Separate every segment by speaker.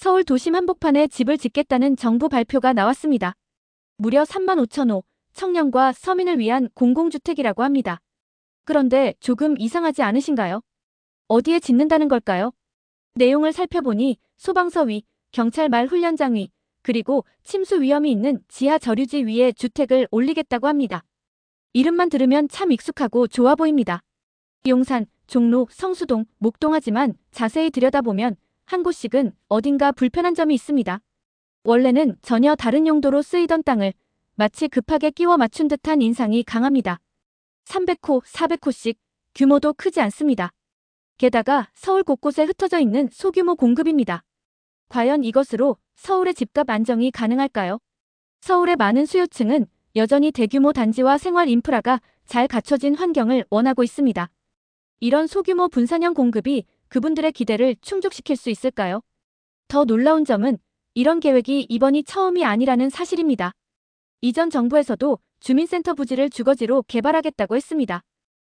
Speaker 1: 서울 도심 한복판에 집을 짓겠다는 정부 발표가 나왔습니다. 무려 35,000호, 청년과 서민을 위한 공공주택이라고 합니다. 그런데 조금 이상하지 않으신가요? 어디에 짓는다는 걸까요? 내용을 살펴보니 소방서위, 경찰말 훈련장위, 그리고 침수 위험이 있는 지하 저류지 위에 주택을 올리겠다고 합니다. 이름만 들으면 참 익숙하고 좋아 보입니다. 용산, 종로, 성수동, 목동하지만 자세히 들여다보면 한 곳씩은 어딘가 불편한 점이 있습니다. 원래는 전혀 다른 용도로 쓰이던 땅을 마치 급하게 끼워 맞춘 듯한 인상이 강합니다. 300호, 400호씩 규모도 크지 않습니다. 게다가 서울 곳곳에 흩어져 있는 소규모 공급입니다. 과연 이것으로 서울의 집값 안정이 가능할까요? 서울의 많은 수요층은 여전히 대규모 단지와 생활 인프라가 잘 갖춰진 환경을 원하고 있습니다. 이런 소규모 분산형 공급이 그분들의 기대를 충족시킬 수 있을까요? 더 놀라운 점은 이런 계획이 이번이 처음이 아니라는 사실입니다. 이전 정부에서도 주민센터 부지를 주거지로 개발하겠다고 했습니다.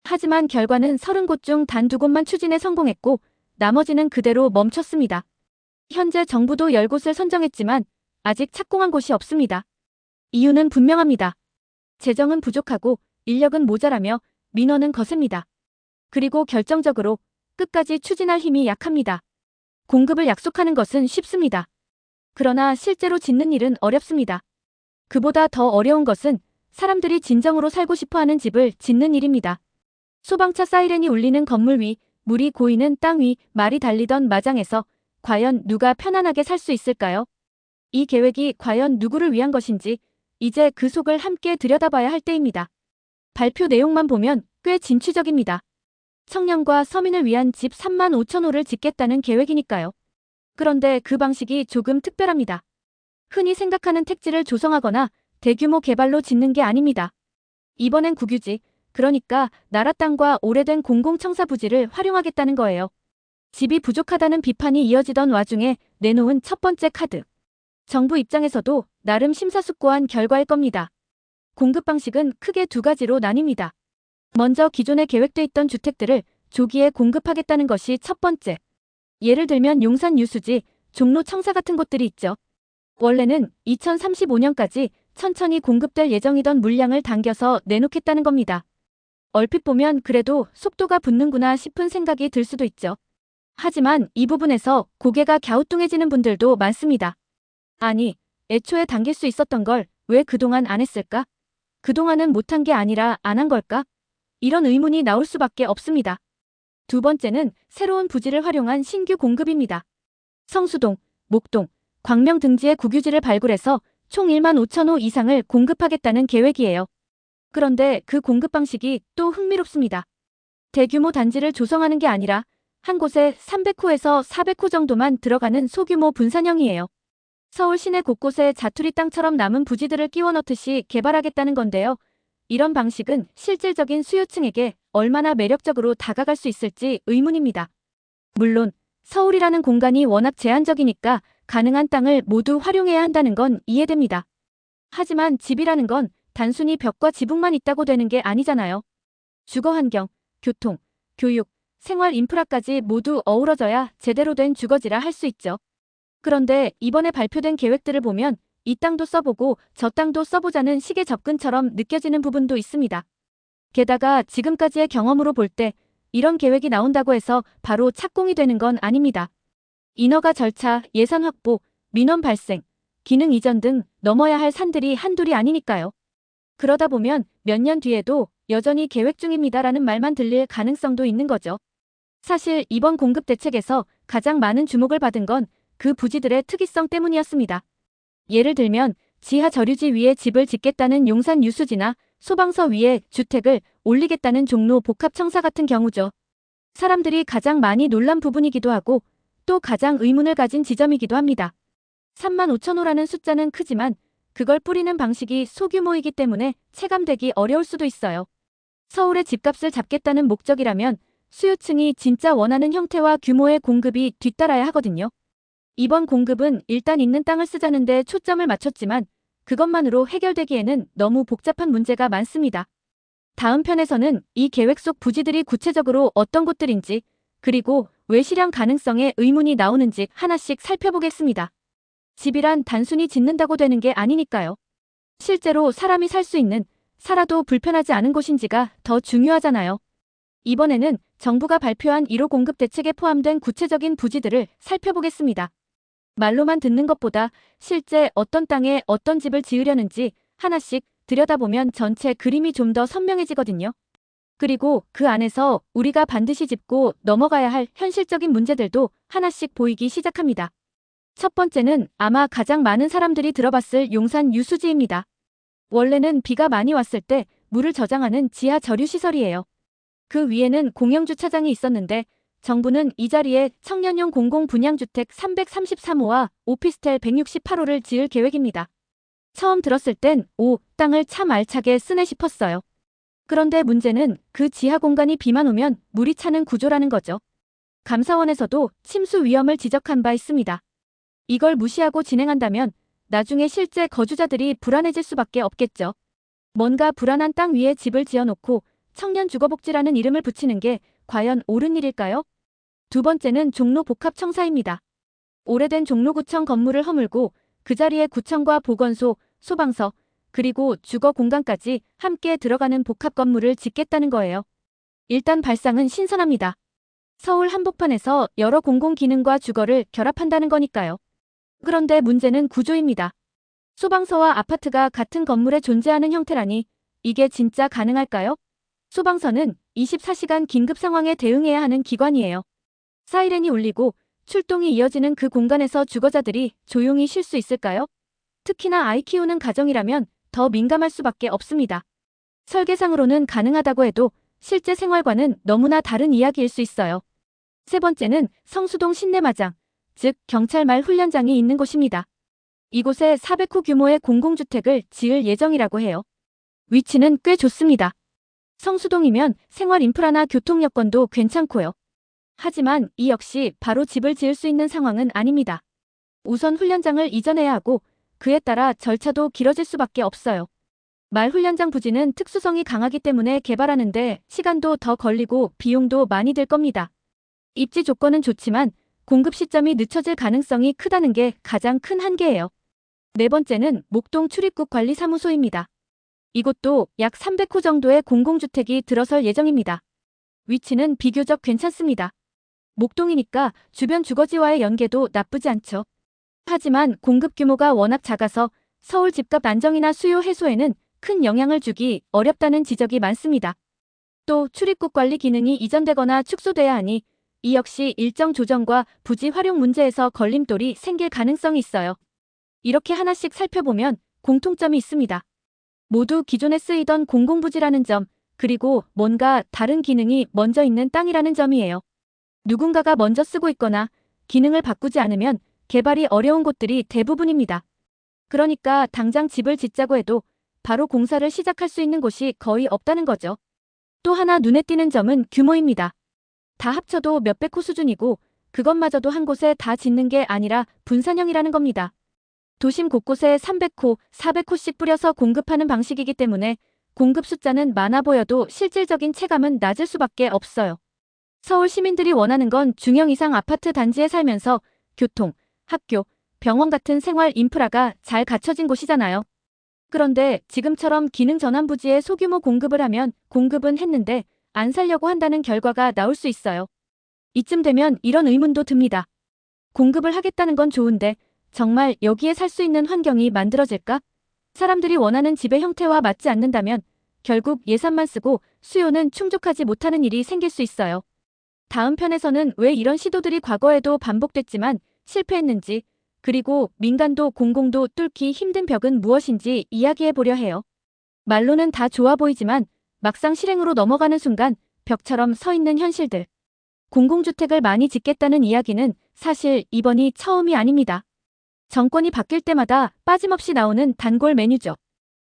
Speaker 1: 하지만 결과는 30곳 중 단 2곳만 추진에 성공했고 나머지는 그대로 멈췄습니다. 현재 정부도 10곳을 선정했지만 아직 착공한 곳이 없습니다. 이유는 분명합니다. 재정은 부족하고 인력은 모자라며 민원은 거셉니다. 그리고 결정적으로 끝까지 추진할 힘이 약합니다. 공급을 약속하는 것은 쉽습니다. 그러나 실제로 짓는 일은 어렵습니다. 그보다 더 어려운 것은 사람들이 진정으로 살고 싶어하는 집을 짓는 일입니다. 소방차 사이렌이 울리는 건물 위, 물이 고이는 땅 위, 말이 달리던 마장에서 과연 누가 편안하게 살 수 있을까요? 이 계획이 과연 누구를 위한 것인지 이제 그 속을 함께 들여다봐야 할 때입니다. 발표 내용만 보면 꽤 진취적입니다. 청년과 서민을 위한 집 35,000호를 짓겠다는 계획이니까요. 그런데 그 방식이 조금 특별합니다. 흔히 생각하는 택지를 조성하거나 대규모 개발로 짓는 게 아닙니다. 이번엔 국유지, 그러니까 나라 땅과 오래된 공공청사 부지를 활용하겠다는 거예요. 집이 부족하다는 비판이 이어지던 와중에 내놓은 첫 번째 카드. 정부 입장에서도 나름 심사숙고한 결과일 겁니다. 공급 방식은 크게 2가지로 나뉩니다. 먼저 기존에 계획돼 있던 주택들을 조기에 공급하겠다는 것이 첫 번째. 예를 들면 용산 유수지, 종로 청사 같은 곳들이 있죠. 원래는 2035년까지 천천히 공급될 예정이던 물량을 당겨서 내놓겠다는 겁니다. 얼핏 보면 그래도 속도가 붙는구나 싶은 생각이 들 수도 있죠. 하지만 이 부분에서 고개가 갸우뚱해지는 분들도 많습니다. 아니, 애초에 당길 수 있었던 걸 왜 그동안 안 했을까? 그동안은 못한 게 아니라 안 한 걸까? 이런 의문이 나올 수밖에 없습니다. 두 번째는 새로운 부지를 활용한 신규 공급입니다. 성수동, 목동, 광명 등지의 국유지를 발굴해서 총 15,000호 이상을 공급하겠다는 계획이에요. 그런데 그 공급 방식이 또 흥미롭습니다. 대규모 단지를 조성하는 게 아니라 한 곳에 300호에서 400호 정도만 들어가는 소규모 분산형이에요. 서울 시내 곳곳에 자투리 땅처럼 남은 부지들을 끼워 넣듯이 개발하겠다는 건데요. 이런 방식은 실질적인 수요층에게 얼마나 매력적으로 다가갈 수 있을지 의문입니다. 물론 서울이라는 공간이 워낙 제한적이니까 가능한 땅을 모두 활용해야 한다는 건 이해됩니다. 하지만 집이라는 건 단순히 벽과 지붕만 있다고 되는 게 아니잖아요. 주거 환경, 교통, 교육, 생활 인프라까지 모두 어우러져야 제대로 된 주거지라 할 수 있죠. 그런데 이번에 발표된 계획들을 보면 이 땅도 써보고 저 땅도 써보자는 식의 접근처럼 느껴지는 부분도 있습니다. 게다가 지금까지의 경험으로 볼 때 이런 계획이 나온다고 해서 바로 착공이 되는 건 아닙니다. 인허가 절차, 예산 확보, 민원 발생, 기능 이전 등 넘어야 할 산들이 한둘이 아니니까요. 그러다 보면 몇 년 뒤에도 여전히 계획 중입니다라는 말만 들릴 가능성도 있는 거죠. 사실 이번 공급 대책에서 가장 많은 주목을 받은 건 그 부지들의 특이성 때문이었습니다. 예를 들면 지하 저류지 위에 집을 짓겠다는 용산 유수지나 소방서 위에 주택을 올리겠다는 종로 복합청사 같은 경우죠. 사람들이 가장 많이 놀란 부분이기도 하고 또 가장 의문을 가진 지점이기도 합니다. 35,000호라는 숫자는 크지만 그걸 뿌리는 방식이 소규모이기 때문에 체감되기 어려울 수도 있어요. 서울의 집값을 잡겠다는 목적이라면 수요층이 진짜 원하는 형태와 규모의 공급이 뒤따라야 하거든요. 이번 공급은 일단 있는 땅을 쓰자는데 초점을 맞췄지만 그것만으로 해결되기에는 너무 복잡한 문제가 많습니다. 다음 편에서는 이 계획 속 부지들이 구체적으로 어떤 곳들인지, 그리고 왜 실현 가능성에 의문이 나오는지 하나씩 살펴보겠습니다. 집이란 단순히 짓는다고 되는 게 아니니까요. 실제로 사람이 살 수 있는, 살아도 불편하지 않은 곳인지가 더 중요하잖아요. 이번에는 정부가 발표한 1호 공급 대책에 포함된 구체적인 부지들을 살펴보겠습니다. 말로만 듣는 것보다 실제 어떤 땅에 어떤 집을 지으려는지 하나씩 들여다보면 전체 그림이 좀 더 선명해지거든요. 그리고 그 안에서 우리가 반드시 짚고 넘어가야 할 현실적인 문제들도 하나씩 보이기 시작합니다. 첫 번째는 아마 가장 많은 사람들이 들어봤을 용산 유수지입니다. 원래는 비가 많이 왔을 때 물을 저장하는 지하 저류 시설이에요. 그 위에는 공영주차장이 있었는데 정부는 이 자리에 청년용 공공분양주택 333호와 오피스텔 168호를 지을 계획입니다. 처음 들었을 땐 땅을 참 알차게 쓰네 싶었어요. 그런데 문제는 그 지하 공간이 비만 오면 물이 차는 구조라는 거죠. 감사원에서도 침수 위험을 지적한 바 있습니다. 이걸 무시하고 진행한다면 나중에 실제 거주자들이 불안해질 수밖에 없겠죠. 뭔가 불안한 땅 위에 집을 지어놓고 청년주거복지라는 이름을 붙이는 게 과연 옳은 일일까요? 두 번째는 종로 복합청사입니다. 오래된 종로구청 건물을 허물고 그 자리에 구청과 보건소, 소방서, 그리고 주거 공간까지 함께 들어가는 복합 건물을 짓겠다는 거예요. 일단 발상은 신선합니다. 서울 한복판에서 여러 공공기능과 주거를 결합한다는 거니까요. 그런데 문제는 구조입니다. 소방서와 아파트가 같은 건물에 존재하는 형태라니 이게 진짜 가능할까요? 소방서는 24시간 긴급 상황에 대응해야 하는 기관이에요. 사이렌이 울리고 출동이 이어지는 그 공간에서 주거자들이 조용히 쉴 수 있을까요? 특히나 아이 키우는 가정이라면 더 민감할 수밖에 없습니다. 설계상으로는 가능하다고 해도 실제 생활과는 너무나 다른 이야기일 수 있어요. 세 번째는 성수동 신내마장, 즉 경찰말 훈련장이 있는 곳입니다. 이곳에 400호 규모의 공공주택을 지을 예정이라고 해요. 위치는 꽤 좋습니다. 성수동이면 생활 인프라나 교통 여건도 괜찮고요. 하지만 이 역시 바로 집을 지을 수 있는 상황은 아닙니다. 우선 훈련장을 이전해야 하고 그에 따라 절차도 길어질 수밖에 없어요. 말 훈련장 부지는 특수성이 강하기 때문에 개발하는데 시간도 더 걸리고 비용도 많이 들 겁니다. 입지 조건은 좋지만 공급 시점이 늦춰질 가능성이 크다는 게 가장 큰 한계예요. 네 번째는 목동 출입국 관리사무소입니다. 이곳도 약 300호 정도의 공공주택이 들어설 예정입니다. 위치는 비교적 괜찮습니다. 목동이니까 주변 주거지와의 연계도 나쁘지 않죠. 하지만 공급 규모가 워낙 작아서 서울 집값 안정이나 수요 해소에는 큰 영향을 주기 어렵다는 지적이 많습니다. 또 출입국 관리 기능이 이전되거나 축소돼야 하니 이 역시 일정 조정과 부지 활용 문제에서 걸림돌이 생길 가능성이 있어요. 이렇게 하나씩 살펴보면 공통점이 있습니다. 모두 기존에 쓰이던 공공부지라는 점, 그리고 뭔가 다른 기능이 먼저 있는 땅이라는 점이에요. 누군가가 먼저 쓰고 있거나 기능을 바꾸지 않으면 개발이 어려운 곳들이 대부분입니다. 그러니까 당장 집을 짓자고 해도 바로 공사를 시작할 수 있는 곳이 거의 없다는 거죠. 또 하나 눈에 띄는 점은 규모입니다. 다 합쳐도 몇백 호 수준이고 그것마저도 한 곳에 다 짓는 게 아니라 분산형이라는 겁니다. 도심 곳곳에 300호, 400호씩 뿌려서 공급하는 방식이기 때문에 공급 숫자는 많아 보여도 실질적인 체감은 낮을 수밖에 없어요. 서울 시민들이 원하는 건 중형 이상 아파트 단지에 살면서 교통, 학교, 병원 같은 생활 인프라가 잘 갖춰진 곳이잖아요. 그런데 지금처럼 기능 전환 부지에 소규모 공급을 하면 공급은 했는데 안 살려고 한다는 결과가 나올 수 있어요. 이쯤 되면 이런 의문도 듭니다. 공급을 하겠다는 건 좋은데 정말 여기에 살 수 있는 환경이 만들어질까? 사람들이 원하는 집의 형태와 맞지 않는다면 결국 예산만 쓰고 수요는 충족하지 못하는 일이 생길 수 있어요. 다음 편에서는 왜 이런 시도들이 과거에도 반복됐지만 실패했는지, 그리고 민간도 공공도 뚫기 힘든 벽은 무엇인지 이야기해보려 해요. 말로는 다 좋아 보이지만 막상 실행으로 넘어가는 순간 벽처럼 서 있는 현실들. 공공주택을 많이 짓겠다는 이야기는 사실 이번이 처음이 아닙니다. 정권이 바뀔 때마다 빠짐없이 나오는 단골 메뉴죠.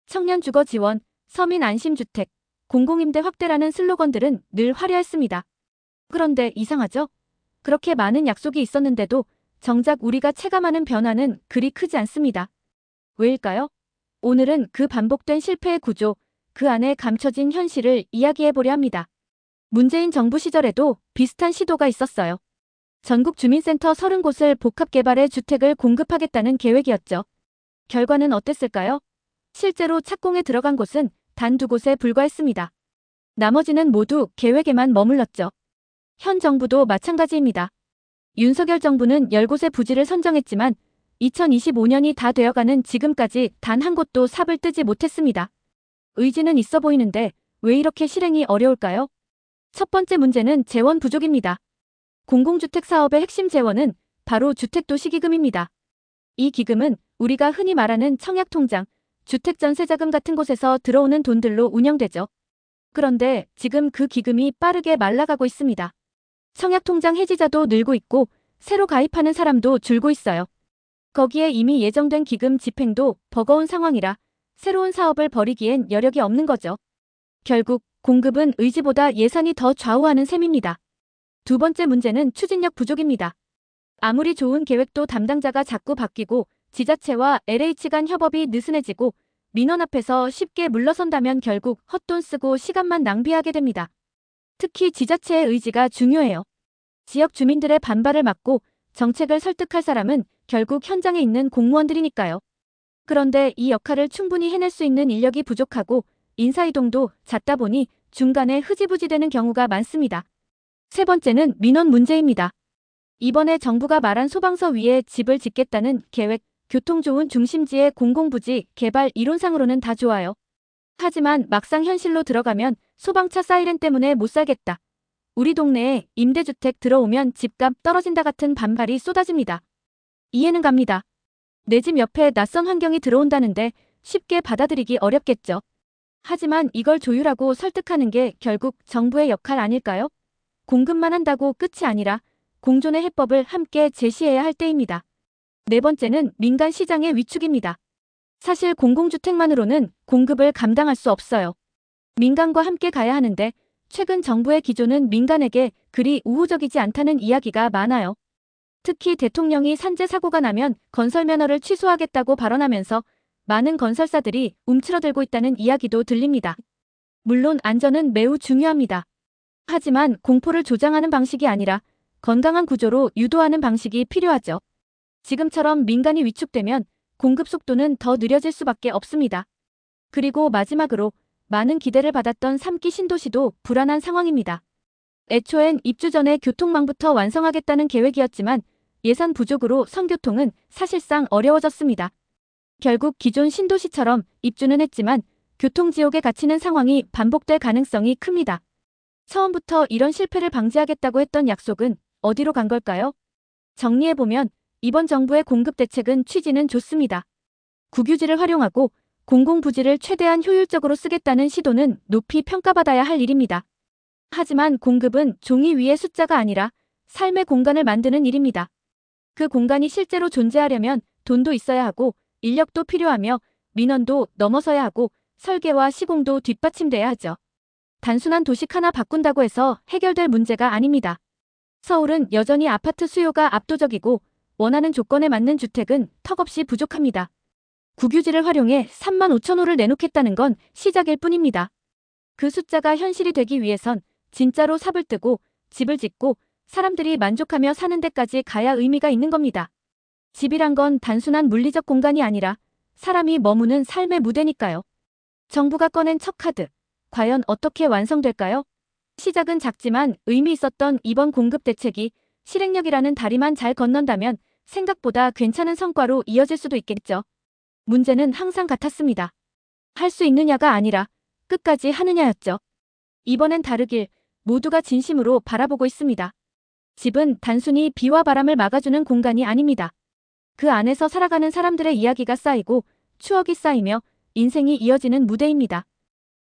Speaker 1: 청년 주거 지원, 서민 안심주택, 공공임대 확대라는 슬로건들은 늘 화려했습니다. 그런데 이상하죠? 그렇게 많은 약속이 있었는데도 정작 우리가 체감하는 변화는 그리 크지 않습니다. 왜일까요? 오늘은 그 반복된 실패의 구조, 그 안에 감춰진 현실을 이야기해보려 합니다. 문재인 정부 시절에도 비슷한 시도가 있었어요. 전국 주민센터 30곳을 복합개발의 주택을 공급하겠다는 계획이었죠. 결과는 어땠을까요? 실제로 착공에 들어간 곳은 단 2곳에 불과했습니다. 나머지는 모두 계획에만 머물렀죠. 현 정부도 마찬가지입니다. 윤석열 정부는 10곳의 부지를 선정했지만 2025년이 다 되어가는 지금까지 단 한 곳도 삽을 뜨지 못했습니다. 의지는 있어 보이는데 왜 이렇게 실행이 어려울까요? 첫 번째 문제는 재원 부족입니다. 공공주택 사업의 핵심 재원은 바로 주택도시기금입니다. 이 기금은 우리가 흔히 말하는 청약통장, 주택전세자금 같은 곳에서 들어오는 돈들로 운영되죠. 그런데 지금 그 기금이 빠르게 말라가고 있습니다. 청약통장 해지자도 늘고 있고 새로 가입하는 사람도 줄고 있어요. 거기에 이미 예정된 기금 집행도 버거운 상황이라 새로운 사업을 벌이기엔 여력이 없는 거죠. 결국 공급은 의지보다 예산이 더 좌우하는 셈입니다. 두 번째 문제는 추진력 부족입니다. 아무리 좋은 계획도 담당자가 자꾸 바뀌고 지자체와 LH 간 협업이 느슨해지고 민원 앞에서 쉽게 물러선다면 결국 헛돈 쓰고 시간만 낭비하게 됩니다. 특히 지자체의 의지가 중요해요. 지역 주민들의 반발을 막고 정책을 설득할 사람은 결국 현장에 있는 공무원들이니까요. 그런데 이 역할을 충분히 해낼 수 있는 인력이 부족하고 인사이동도 잦다 보니 중간에 흐지부지 되는 경우가 많습니다. 세 번째는 민원 문제입니다. 이번에 정부가 말한 소방서 위에 집을 짓겠다는 계획, 교통 좋은 중심지의 공공부지 개발 이론상으로는 다 좋아요. 하지만 막상 현실로 들어가면 소방차 사이렌 때문에 못 살겠다. 우리 동네에 임대주택 들어오면 집값 떨어진다 같은 반발이 쏟아집니다. 이해는 갑니다. 내 집 옆에 낯선 환경이 들어온다는데 쉽게 받아들이기 어렵겠죠. 하지만 이걸 조율하고 설득하는 게 결국 정부의 역할 아닐까요? 공급만 한다고 끝이 아니라 공존의 해법을 함께 제시해야 할 때입니다. 네 번째는 민간 시장의 위축입니다. 사실 공공주택만으로는 공급을 감당할 수 없어요. 민간과 함께 가야 하는데 최근 정부의 기조는 민간에게 그리 우호적이지 않다는 이야기가 많아요. 특히 대통령이 산재 사고가 나면 건설 면허를 취소하겠다고 발언하면서 많은 건설사들이 움츠러들고 있다는 이야기도 들립니다. 물론 안전은 매우 중요합니다. 하지만 공포를 조장하는 방식이 아니라 건강한 구조로 유도하는 방식이 필요하죠. 지금처럼 민간이 위축되면 공급 속도는 더 느려질 수밖에 없습니다. 그리고 마지막으로 많은 기대를 받았던 3기 신도시도 불안한 상황입니다. 애초엔 입주 전에 교통망부터 완성하겠다는 계획이었지만 예산 부족으로 선교통은 사실상 어려워졌습니다. 결국 기존 신도시처럼 입주는 했지만 교통지옥에 갇히는 상황이 반복될 가능성이 큽니다. 처음부터 이런 실패를 방지하겠다고 했던 약속은 어디로 간 걸까요? 정리해보면 이번 정부의 공급 대책은 취지는 좋습니다. 국유지를 활용하고 공공부지를 최대한 효율적으로 쓰겠다는 시도는 높이 평가받아야 할 일입니다. 하지만 공급은 종이 위의 숫자가 아니라 삶의 공간을 만드는 일입니다. 그 공간이 실제로 존재하려면 돈도 있어야 하고 인력도 필요하며 민원도 넘어서야 하고 설계와 시공도 뒷받침돼야 하죠. 단순한 도식 하나 바꾼다고 해서 해결될 문제가 아닙니다. 서울은 여전히 아파트 수요가 압도적이고 원하는 조건에 맞는 주택은 턱없이 부족합니다. 국유지를 활용해 35,000호를 내놓겠다는 건 시작일 뿐입니다. 그 숫자가 현실이 되기 위해선 진짜로 삽을 뜨고 집을 짓고 사람들이 만족하며 사는 데까지 가야 의미가 있는 겁니다. 집이란 건 단순한 물리적 공간이 아니라 사람이 머무는 삶의 무대니까요. 정부가 꺼낸 첫 카드, 과연 어떻게 완성될까요? 시작은 작지만 의미 있었던 이번 공급 대책이 실행력이라는 다리만 잘 건넌다면 생각보다 괜찮은 성과로 이어질 수도 있겠죠. 문제는 항상 같았습니다. 할 수 있느냐가 아니라 끝까지 하느냐였죠. 이번엔 다르길 모두가 진심으로 바라보고 있습니다. 집은 단순히 비와 바람을 막아주는 공간이 아닙니다. 그 안에서 살아가는 사람들의 이야기가 쌓이고 추억이 쌓이며 인생이 이어지는 무대입니다.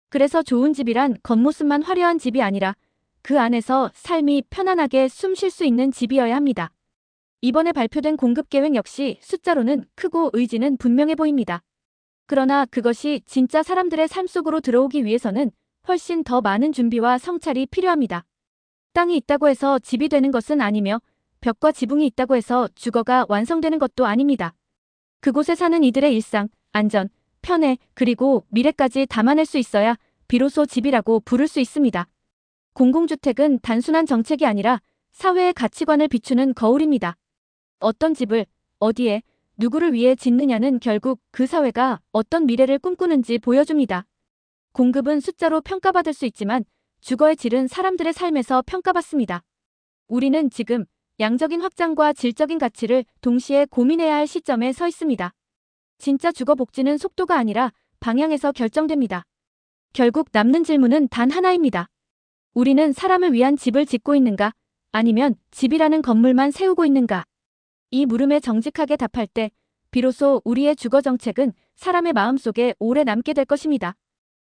Speaker 1: 그래서 좋은 집이란 겉모습만 화려한 집이 아니라 그 안에서 삶이 편안하게 숨 쉴 수 있는 집이어야 합니다. 이번에 발표된 공급계획 역시 숫자로는 크고 의지는 분명해 보입니다. 그러나 그것이 진짜 사람들의 삶 속으로 들어오기 위해서는 훨씬 더 많은 준비와 성찰이 필요합니다. 땅이 있다고 해서 집이 되는 것은 아니며 벽과 지붕이 있다고 해서 주거가 완성되는 것도 아닙니다. 그곳에 사는 이들의 일상, 안전, 편애, 그리고 미래까지 담아낼 수 있어야 비로소 집이라고 부를 수 있습니다. 공공주택은 단순한 정책이 아니라 사회의 가치관을 비추는 거울입니다. 어떤 집을, 어디에, 누구를 위해 짓느냐는 결국 그 사회가 어떤 미래를 꿈꾸는지 보여줍니다. 공급은 숫자로 평가받을 수 있지만 주거의 질은 사람들의 삶에서 평가받습니다. 우리는 지금 양적인 확장과 질적인 가치를 동시에 고민해야 할 시점에 서 있습니다. 진짜 주거 복지는 속도가 아니라 방향에서 결정됩니다. 결국 남는 질문은 단 하나입니다. 우리는 사람을 위한 집을 짓고 있는가? 아니면 집이라는 건물만 세우고 있는가? 이 물음에 정직하게 답할 때 비로소 우리의 주거 정책은 사람의 마음속에 오래 남게 될 것입니다.